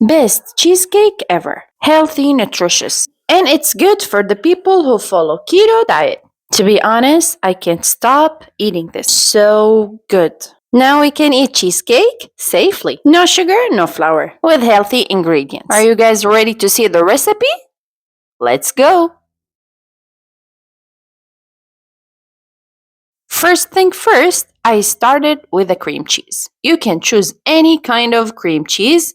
Best cheesecake ever. Healthy, nutritious. And it's good for the people who follow keto diet. To be honest, I can't stop eating this. So good. Now we can eat cheesecake safely. No sugar, no flour, with healthy ingredients. Are you guys ready to see the recipe? Let's go. First thing first, I started with the cream cheese. You can choose any kind of cream cheese,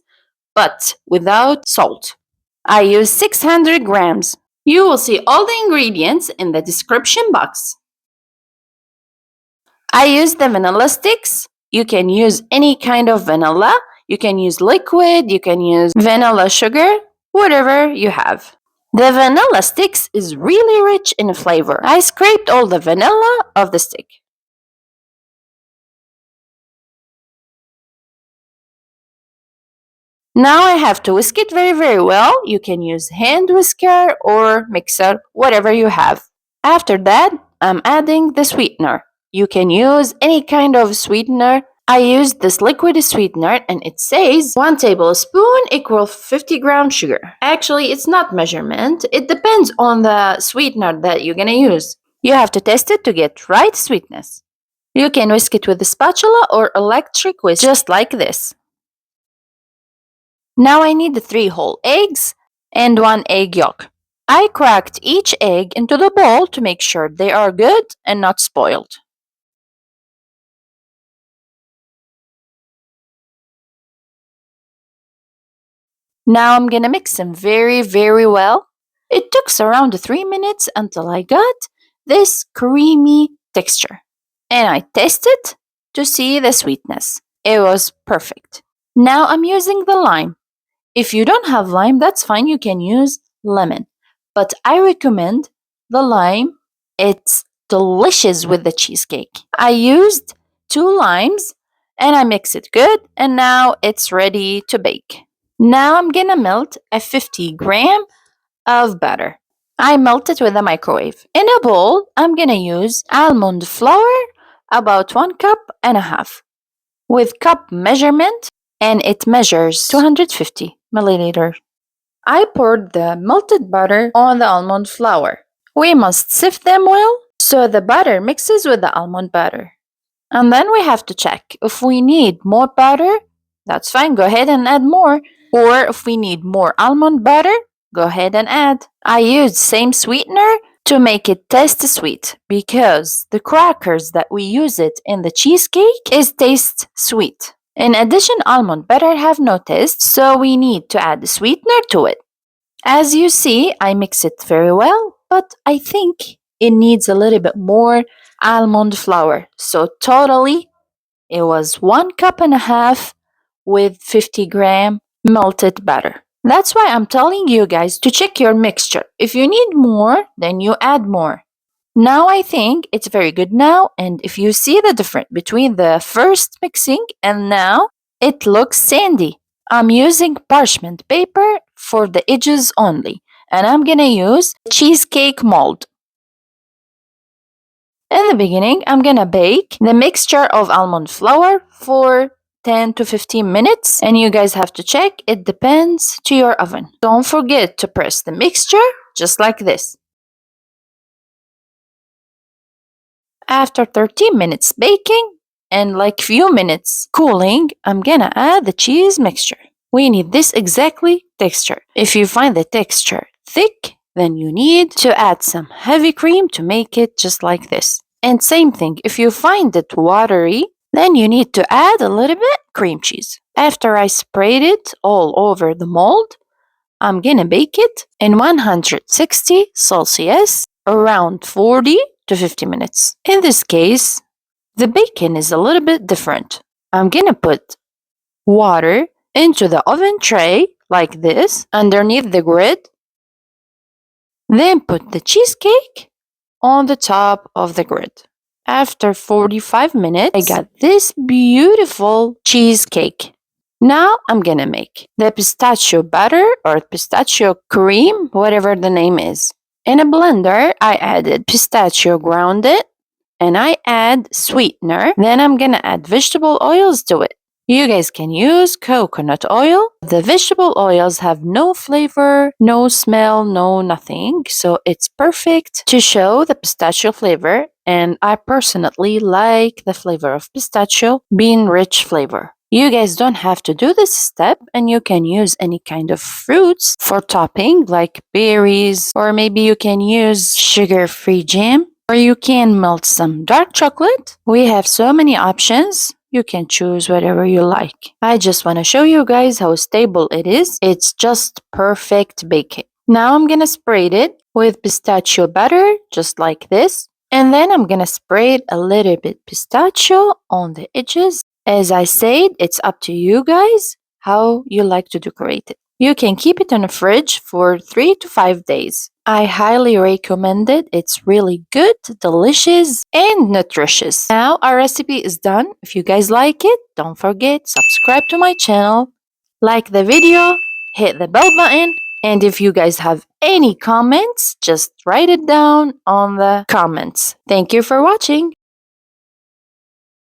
but without salt. I use 600 grams. You will see all the ingredients in the description box. I use the vanilla sticks. You can use any kind of vanilla. You can use liquid, you can use vanilla sugar, whatever you have. The vanilla sticks is really rich in flavor. I scraped all the vanilla off the stick. Now I have to whisk it very well. You can use hand whisker or mixer, whatever you have. After that, I'm adding the sweetener. You can use any kind of sweetener. I used this liquid sweetener and it says 1 tablespoon equals 50 grams sugar. Actually, it's not measurement. It depends on the sweetener that you're gonna use. You have to test it to get right sweetness. You can whisk it with a spatula or electric whisk, just like this. Now I need 3 whole eggs and 1 egg yolk. I cracked each egg into the bowl to make sure they are good and not spoiled. Now I'm gonna mix them very well. It took around 3 minutes until I got this creamy texture. And I tested to see the sweetness. It was perfect. Now I'm using the lime. If you don't have lime, that's fine, you can use lemon. But I recommend the lime. It's delicious with the cheesecake. I used 2 limes and I mix it good and now it's ready to bake. Now I'm gonna melt a 50 gram of butter. I melt it with a microwave. In a bowl, I'm gonna use almond flour, about 1 cup and a half, with cup measurement, and it measures 250 milliliters. I poured the melted butter on the almond flour. We must sift them well so the butter mixes with the almond butter. And then we have to check if we need more butter, that's fine, go ahead and add more. Or if we need more almond butter, go ahead and add. I used same sweetener to make it taste sweet because the crackers that we use it in the cheesecake is taste sweet. In addition, almond butter have no taste, so we need to add the sweetener to it. As you see, I mix it very well, but I think it needs a little bit more almond flour. So totally, it was 1 cup and a half with 50 gram melted butter. That's why I'm telling you guys to check your mixture. If you need more, then you add more. Now I think it's very good now, and if you see the difference between the first mixing and now, it looks sandy. I'm using parchment paper for the edges only, and I'm gonna use cheesecake mold. In the beginning, I'm gonna bake the mixture of almond flour for 10 to 15 minutes, and you guys have to check, it depends to your oven. Don't forget to press the mixture just like this. After 13 minutes baking and like few minutes cooling, I'm gonna add the cheese mixture. We need this exactly texture. If you find the texture thick, then you need to add some heavy cream to make it just like this. And same thing, if you find it watery, then you need to add a little bit cream cheese. After I sprayed it all over the mold, I'm gonna bake it in 160 Celsius around 40 to 50 minutes. In this case, the bacon is a little bit different. I'm gonna put water into the oven tray like this underneath the grid. Then put the cheesecake on the top of the grid. After 45 minutes, I got this beautiful cheesecake. Now I'm gonna make the pistachio butter or pistachio cream, whatever the name is. In a blender, I added pistachio grounded and I add sweetener. Then I'm gonna add vegetable oils to it. You guys can use coconut oil. The vegetable oils have no flavor, no smell, no nothing. So it's perfect to show the pistachio flavor. And I personally like the flavor of pistachio being rich flavor. You guys don't have to do this step, and you can use any kind of fruits for topping, like berries, or maybe you can use sugar-free jam, or you can melt some dark chocolate. We have so many options. You can choose whatever you like. I just want to show you guys how stable it is. It's just perfect baking. Now I'm gonna spray it with pistachio butter, just like this. And then I'm gonna spray a little bit pistachio on the edges. As I said, it's up to you guys how you like to decorate it. You can keep it in the fridge for 3 to 5 days. I highly recommend it. It's really good, delicious, and nutritious. Now our recipe is done. If you guys like it, don't forget, subscribe to my channel, like the video, hit the bell button, and if you guys have any comments, just write it down on the comments. Thank you for watching.